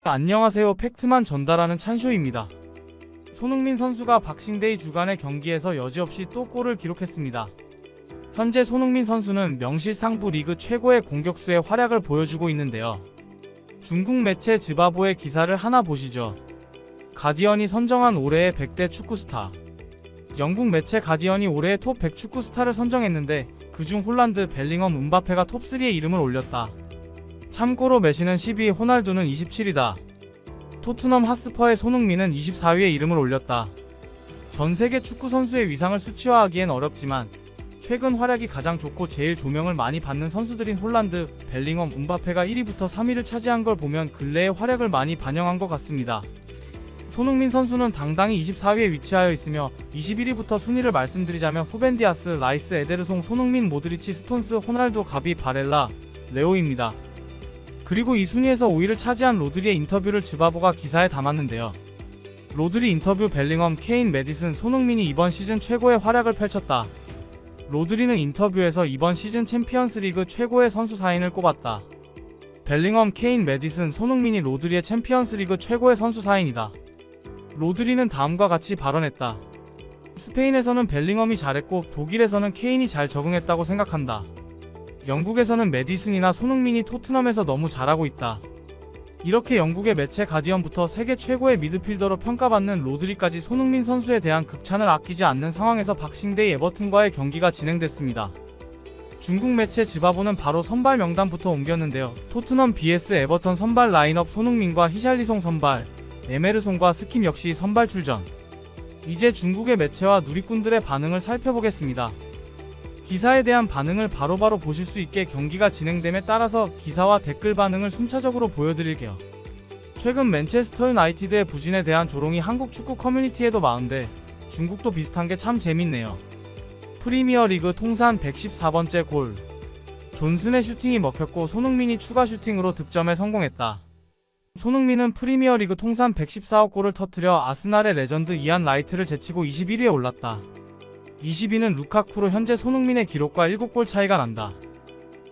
안녕하세요. 팩트만 전달하는 찬쇼입니다. 손흥민 선수가 박싱데이 주간의 경기에서 여지없이 또 골을 기록했습니다. 현재 손흥민 선수는 명실상부 리그 최고의 공격수의 활약을 보여주고 있는데요. 중국 매체 즈바보의 기사를 하나 보시죠. 가디언이 선정한 올해의 100대 축구 스타. 영국 매체 가디언이 올해의 톱 100 축구 스타를 선정했는데 그중 홀란드, 벨링엄, 음바페가 톱3에 이름을 올렸다. 참고로 메시는 12위, 호날두는 27위다. 토트넘 핫스퍼의 손흥민은 24위에 이름을 올렸다. 전세계 축구 선수의 위상을 수치화하기엔 어렵지만 최근 활약이 가장 좋고 제일 조명을 많이 받는 선수들인 홀란드, 벨링엄, 음바페가 1위부터 3위를 차지한 걸 보면 근래의 활약을 많이 반영한 것 같습니다. 손흥민 선수는 당당히 24위에 위치하여 있으며 21위부터 순위를 말씀드리자면 후벤 디아스, 라이스, 에데르송, 손흥민, 모드리치, 스톤스, 호날두, 가비, 바렐라, 레오입니다. 그리고 이 순위에서 5위를 차지한 로드리의 인터뷰를 즈바보가 기사에 담았는데요. 로드리 인터뷰. 벨링엄, 케인, 메디슨, 손흥민이 이번 시즌 최고의 활약을 펼쳤다. 로드리는 인터뷰에서 이번 시즌 챔피언스리그 최고의 선수 4인을 꼽았다. 벨링엄, 케인, 메디슨, 손흥민이 로드리의 챔피언스리그 최고의 선수 4인이다. 로드리는 다음과 같이 발언했다. 스페인에서는 벨링엄이 잘했고 독일에서는 케인이 잘 적응했다고 생각한다. 영국에서는 메디슨이나 손흥민이 토트넘에서 너무 잘하고 있다. 이렇게 영국의 매체 가디언부터 세계 최고의 미드필더로 평가받는 로드리까지 손흥민 선수에 대한 극찬을 아끼지 않는 상황에서 박싱데이 에버튼과의 경기가 진행됐습니다. 중국 매체 즈바보는 바로 선발 명단부터 옮겼는데요. 토트넘 vs 에버턴 선발 라인업. 손흥민과 히샬리송 선발, 에메르송과 스킴 역시 선발 출전. 이제 중국의 매체와 누리꾼들의 반응을 살펴보겠습니다. 기사에 대한 반응을 바로바로 보실 수 있게 경기가 진행됨에 따라서 기사와 댓글 반응을 순차적으로 보여드릴게요. 최근 맨체스터 유나이티드의 부진에 대한 조롱이 한국 축구 커뮤니티에도 많은데 중국도 비슷한 게 참 재밌네요. 프리미어리그 통산 114번째 골. 존슨의 슈팅이 먹혔고 손흥민이 추가 슈팅으로 득점에 성공했다. 손흥민은 프리미어리그 통산 114호 골을 터뜨려 아스날의 레전드 이안 라이트를 제치고 21위에 올랐다. 20위는 루카쿠로 현재 손흥민의 기록과 7골 차이가 난다.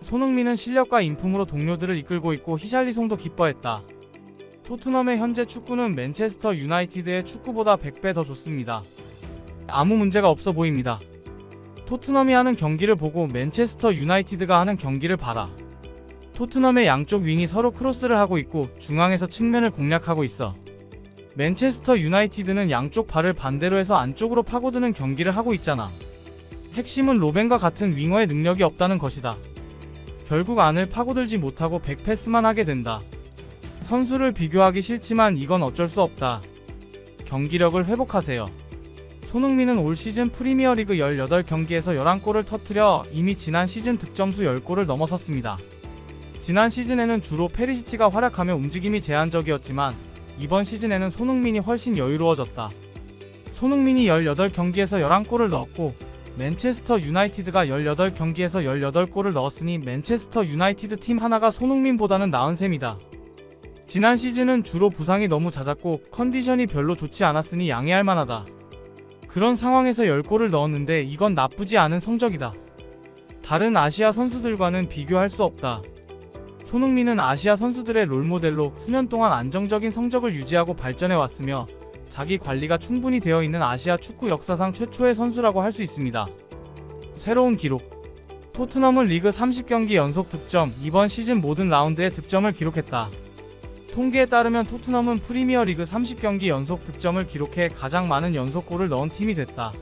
손흥민은 실력과 인품으로 동료들을 이끌고 있고 히샬리송도 기뻐했다. 토트넘의 현재 축구는 맨체스터 유나이티드의 축구보다 100배 더 좋습니다. 아무 문제가 없어 보입니다. 토트넘이 하는 경기를 보고 맨체스터 유나이티드가 하는 경기를 봐라. 토트넘의 양쪽 윙이 서로 크로스를 하고 있고 중앙에서 측면을 공략하고 있어. 맨체스터 유나이티드는 양쪽 발을 반대로 해서 안쪽으로 파고드는 경기를 하고 있잖아. 핵심은 로벤과 같은 윙어의 능력이 없다는 것이다. 결국 안을 파고들지 못하고 백패스만 하게 된다. 선수를 비교하기 싫지만 이건 어쩔 수 없다. 경기력을 회복하세요. 손흥민은 올 시즌 프리미어리그 18경기에서 11골을 터뜨려 이미 지난 시즌 득점수 10골을 넘어섰습니다. 지난 시즌에는 주로 페리시치가 활약하며 움직임이 제한적이었지만 이번 시즌에는 손흥민이 훨씬 여유로워졌다. 손흥민이 18경기에서 11골을 넣었고 맨체스터 유나이티드가 18경기에서 18골을 넣었으니 맨체스터 유나이티드 팀 하나가 손흥민보다는 나은 셈이다. 지난 시즌은 주로 부상이 너무 잦았고 컨디션이 별로 좋지 않았으니 양해할 만하다. 그런 상황에서 10골을 넣었는데 이건 나쁘지 않은 성적이다. 다른 아시아 선수들과는 비교할 수 없다. 손흥민은 아시아 선수들의 롤모델로 수년 동안 안정적인 성적을 유지하고 발전해 왔으며 자기 관리가 충분히 되어 있는 아시아 축구 역사상 최초의 선수라고 할 수 있습니다. 새로운 기록. 토트넘은 리그 30경기 연속 득점, 이번 시즌 모든 라운드에 득점을 기록했다. 통계에 따르면 토트넘은 프리미어리그 30경기 연속 득점을 기록해 가장 많은 연속골을 넣은 팀이 됐다.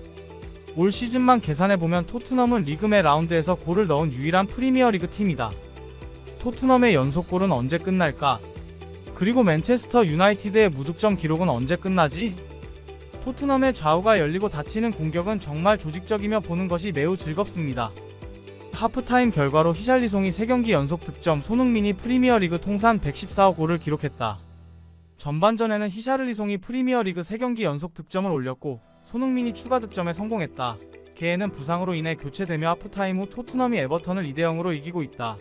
올 시즌만 계산해보면 토트넘은 리그 매 라운드에서 골을 넣은 유일한 프리미어리그 팀이다. 토트넘의 연속골은 언제 끝날까? 그리고 맨체스터 유나이티드의 무득점 기록은 언제 끝나지? 토트넘의 좌우가 열리고 닫히는 공격은 정말 조직적이며 보는 것이 매우 즐겁습니다. 하프타임 결과로 히샬리송이 3경기 연속 득점, 손흥민이 프리미어리그 통산 114호 골을 기록했다. 전반전에는 히샬리송이 프리미어리그 3경기 연속 득점을 올렸고 손흥민이 추가 득점에 성공했다. 개에는 부상으로 인해 교체되며 하프타임 후 토트넘이 에버턴을 2대0으로 이기고 있다.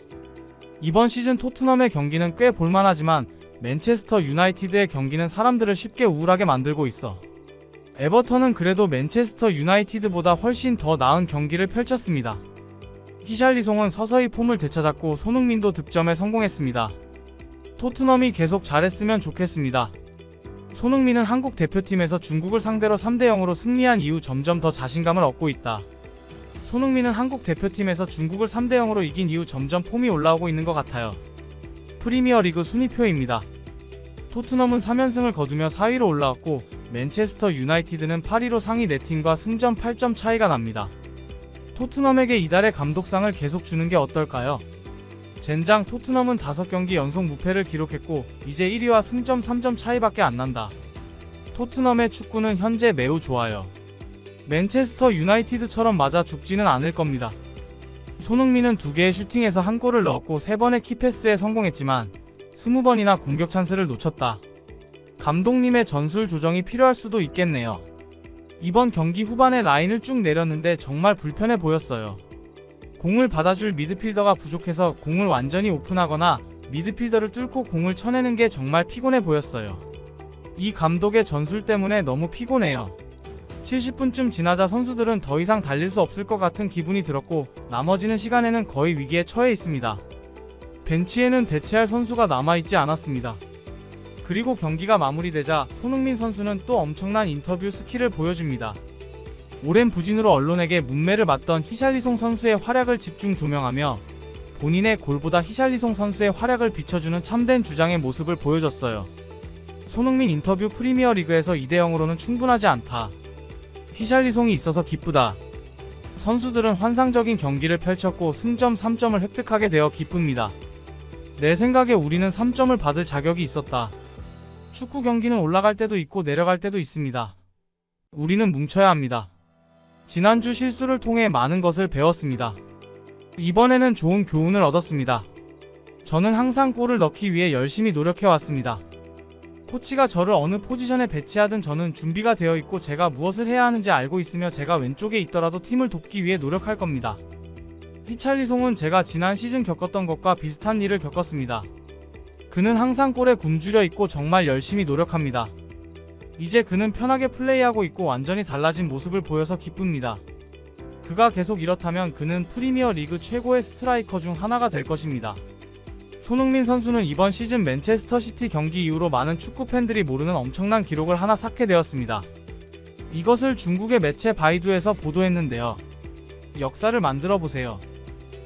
이번 시즌 토트넘의 경기는 꽤 볼만하지만 맨체스터 유나이티드의 경기는 사람들을 쉽게 우울하게 만들고 있어. 에버턴은 그래도 맨체스터 유나이티드보다 훨씬 더 나은 경기를 펼쳤습니다. 히샬리송은 서서히 폼을 되찾았고 손흥민도 득점에 성공했습니다. 토트넘이 계속 잘했으면 좋겠습니다. 손흥민은 한국 대표팀에서 중국을 상대로 3대0으로 승리한 이후 점점 더 자신감을 얻고 있다. 손흥민은 한국 대표팀에서 중국을 3대0으로 이긴 이후 점점 폼이 올라오고 있는 것 같아요. 프리미어리그 순위표입니다. 토트넘은 3연승을 거두며 4위로 올라왔고 맨체스터 유나이티드는 8위로 상위 4팀과 승점 8점 차이가 납니다. 토트넘에게 이달의 감독상을 계속 주는 게 어떨까요? 젠장 토트넘은 5경기 연속 무패를 기록했고 이제 1위와 승점 3점 차이밖에 안 난다. 토트넘의 축구는 현재 매우 좋아요. 맨체스터 유나이티드처럼 맞아 죽지는 않을 겁니다. 손흥민은 2개의 슈팅에서 1골을 넣었고 3번의 키패스에 성공했지만 20번이나 공격 찬스를 놓쳤다. 감독님의 전술 조정이 필요할 수도 있겠네요. 이번 경기 후반에 라인을 쭉 내렸는데 정말 불편해 보였어요. 공을 받아줄 미드필더가 부족해서 공을 완전히 오픈하거나 미드필더를 뚫고 공을 쳐내는 게 정말 피곤해 보였어요. 이 감독의 전술 때문에 너무 피곤해요. 70분쯤 지나자 선수들은 더 이상 달릴 수 없을 것 같은 기분이 들었고 나머지는 시간에는 거의 위기에 처해 있습니다. 벤치에는 대체할 선수가 남아있지 않았습니다. 그리고 경기가 마무리되자 손흥민 선수는 또 엄청난 인터뷰 스킬을 보여줍니다. 오랜 부진으로 언론에게 문매를 맞던 히샬리송 선수의 활약을 집중 조명하며 본인의 골보다 히샬리송 선수의 활약을 비춰주는 참된 주장의 모습을 보여줬어요. 손흥민 인터뷰 프리미어리그에서 2대0으로는 충분하지 않다. 히샬리송이 있어서 기쁘다. 선수들은 환상적인 경기를 펼쳤고 승점 3점을 획득하게 되어 기쁩니다. 내 생각에 우리는 3점을 받을 자격이 있었다. 축구 경기는 올라갈 때도 있고 내려갈 때도 있습니다. 우리는 뭉쳐야 합니다. 지난주 실수를 통해 많은 것을 배웠습니다. 이번에는 좋은 교훈을 얻었습니다. 저는 항상 골을 넣기 위해 열심히 노력해왔습니다. 코치가 저를 어느 포지션에 배치하든 저는 준비가 되어 있고 제가 무엇을 해야 하는지 알고 있으며 제가 왼쪽에 있더라도 팀을 돕기 위해 노력할 겁니다. 히샬리송은 제가 지난 시즌 겪었던 것과 비슷한 일을 겪었습니다. 그는 항상 골에 굶주려 있고 정말 열심히 노력합니다. 이제 그는 편하게 플레이하고 있고 완전히 달라진 모습을 보여서 기쁩니다. 그가 계속 이렇다면 그는 프리미어 리그 최고의 스트라이커 중 하나가 될 것입니다. 손흥민 선수는 이번 시즌 맨체스터 시티 경기 이후로 많은 축구 팬들이 모르는 엄청난 기록을 하나 쌓게 되었습니다. 이것을 중국의 매체 바이두에서 보도했는데요. 역사를 만들어 보세요.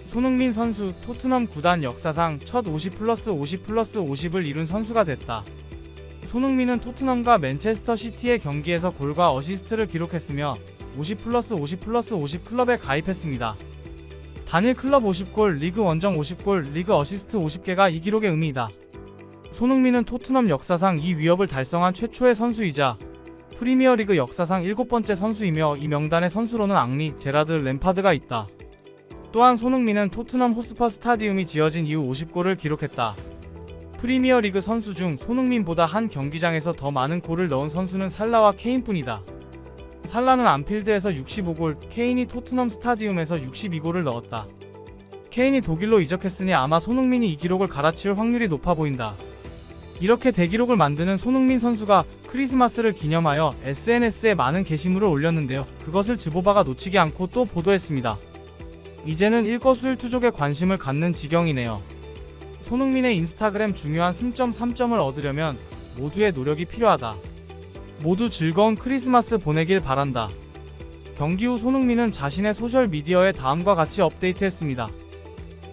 손흥민 선수 토트넘 구단 역사상 첫 50+50+50을 이룬 선수가 됐다. 손흥민은 토트넘과 맨체스터 시티의 경기에서 골과 어시스트를 기록했으며 50+50+50 클럽에 가입했습니다. 단일 클럽 50골, 리그 원정 50골, 리그 어시스트 50개가 이 기록의 의미이다. 손흥민은 토트넘 역사상 이 위협을 달성한 최초의 선수이자 프리미어리그 역사상 7번째 선수이며 이 명단의 선수로는 앙리, 제라드, 램파드가 있다. 또한 손흥민은 토트넘 호스퍼 스타디움이 지어진 이후 50골을 기록했다. 프리미어리그 선수 중 손흥민보다 한 경기장에서 더 많은 골을 넣은 선수는 살라와 케인뿐이다. 살라는 안필드에서 65골, 케인이 토트넘 스타디움에서 62골을 넣었다. 케인이 독일로 이적했으니 아마 손흥민이 이 기록을 갈아치울 확률이 높아 보인다. 이렇게 대기록을 만드는 손흥민 선수가 크리스마스를 기념하여 SNS에 많은 게시물을 올렸는데요. 그것을 즈보바가 놓치지 않고 또 보도했습니다. 이제는 일거수일투족에 관심을 갖는 지경이네요. 손흥민의 인스타그램 중요한 승점 3점을 얻으려면 모두의 노력이 필요하다. 모두 즐거운 크리스마스 보내길 바란다. 경기 후 손흥민은 자신의 소셜미디어에 다음과 같이 업데이트했습니다.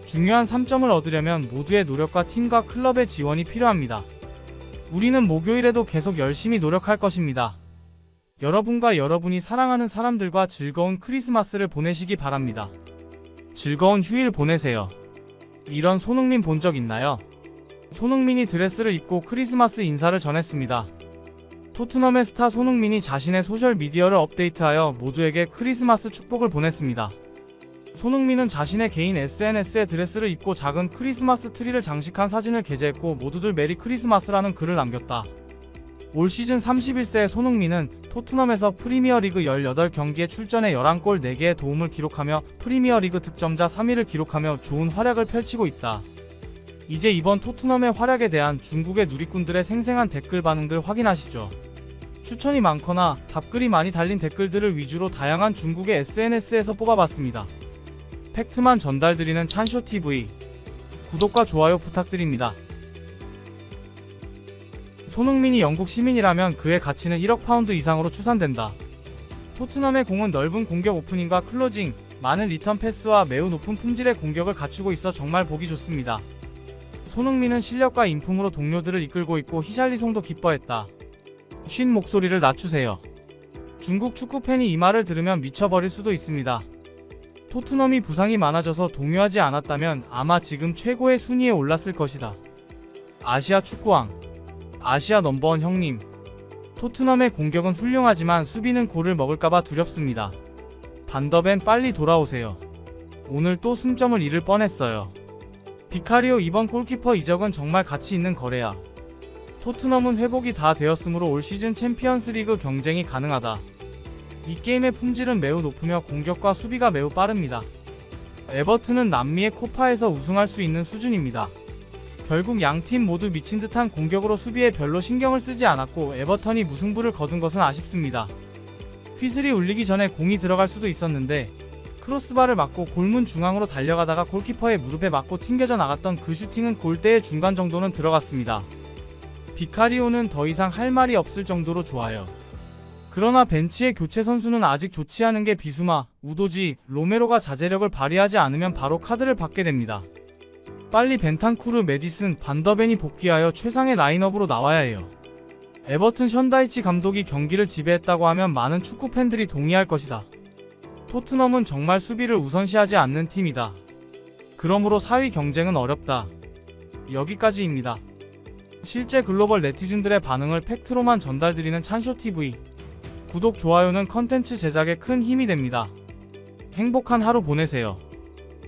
중요한 3점을 얻으려면 모두의 노력과 팀과 클럽의 지원이 필요합니다. 우리는 목요일에도 계속 열심히 노력할 것입니다. 여러분과 여러분이 사랑하는 사람들과 즐거운 크리스마스를 보내시기 바랍니다. 즐거운 휴일 보내세요. 이런 손흥민 본 적 있나요? 손흥민이 드레스를 입고 크리스마스 인사를 전했습니다. 토트넘의 스타 손흥민이 자신의 소셜미디어를 업데이트하여 모두에게 크리스마스 축복을 보냈습니다. 손흥민은 자신의 개인 SNS에 드레스를 입고 작은 크리스마스 트리를 장식한 사진을 게재했고 모두들 메리 크리스마스라는 글을 남겼다. 올 시즌 31세의 손흥민은 토트넘에서 프리미어리그 18경기에 출전해 11골 4개의 도움을 기록하며 프리미어리그 득점자 3위를 기록하며 좋은 활약을 펼치고 있다. 이제 이번 토트넘의 활약에 대한 중국의 누리꾼들의 생생한 댓글 반응들 확인하시죠. 추천이 많거나 답글이 많이 달린 댓글들을 위주로 다양한 중국의 SNS에서 뽑아봤습니다. 팩트만 전달드리는 찬쇼TV. 구독과 좋아요 부탁드립니다. 손흥민이 영국 시민이라면 그의 가치는 1억 파운드 이상으로 추산된다. 토트넘의 공은 넓은 공격 오프닝과 클로징, 많은 리턴 패스와 매우 높은 품질의 공격을 갖추고 있어 정말 보기 좋습니다. 손흥민은 실력과 인품으로 동료들을 이끌고 있고 히샬리송도 기뻐했다. 쉰 목소리를 낮추세요. 중국 축구팬이 이 말을 들으면 미쳐버릴 수도 있습니다. 토트넘이 부상이 많아져서 동요하지 않았다면 아마 지금 최고의 순위에 올랐을 것이다. 아시아 축구왕, 아시아 넘버원 형님. 토트넘의 공격은 훌륭하지만 수비는 골을 먹을까봐 두렵습니다. 반더벤 빨리 돌아오세요. 오늘 또 승점을 잃을 뻔했어요. 비카리오 이번 골키퍼 이적은 정말 가치 있는 거래야. 토트넘은 회복이 다 되었으므로 올 시즌 챔피언스리그 경쟁이 가능하다. 이 게임의 품질은 매우 높으며 공격과 수비가 매우 빠릅니다. 에버튼은 남미의 코파에서 우승할 수 있는 수준입니다. 결국 양팀 모두 미친 듯한 공격으로 수비에 별로 신경을 쓰지 않았고 에버턴이 무승부를 거둔 것은 아쉽습니다. 휘슬이 울리기 전에 공이 들어갈 수도 있었는데 크로스바를 맞고 골문 중앙으로 달려가다가 골키퍼의 무릎에 맞고 튕겨져 나갔던 그 슈팅은 골대의 중간 정도는 들어갔습니다. 비카리오는 더 이상 할 말이 없을 정도로 좋아요. 그러나 벤치의 교체 선수는 아직 좋지 않은 게 비수마, 우도지, 로메로가 자제력을 발휘하지 않으면 바로 카드를 받게 됩니다. 빨리 벤탄쿠르, 메디슨, 반더벤이 복귀하여 최상의 라인업으로 나와야 해요. 에버튼 션다이치 감독이 경기를 지배했다고 하면 많은 축구 팬들이 동의할 것이다. 토트넘은 정말 수비를 우선시하지 않는 팀이다. 그러므로 4위 경쟁은 어렵다. 여기까지입니다. 실제 글로벌 네티즌들의 반응을 팩트로만 전달드리는 찬쇼TV. 구독, 좋아요는 컨텐츠 제작에 큰 힘이 됩니다. 행복한 하루 보내세요.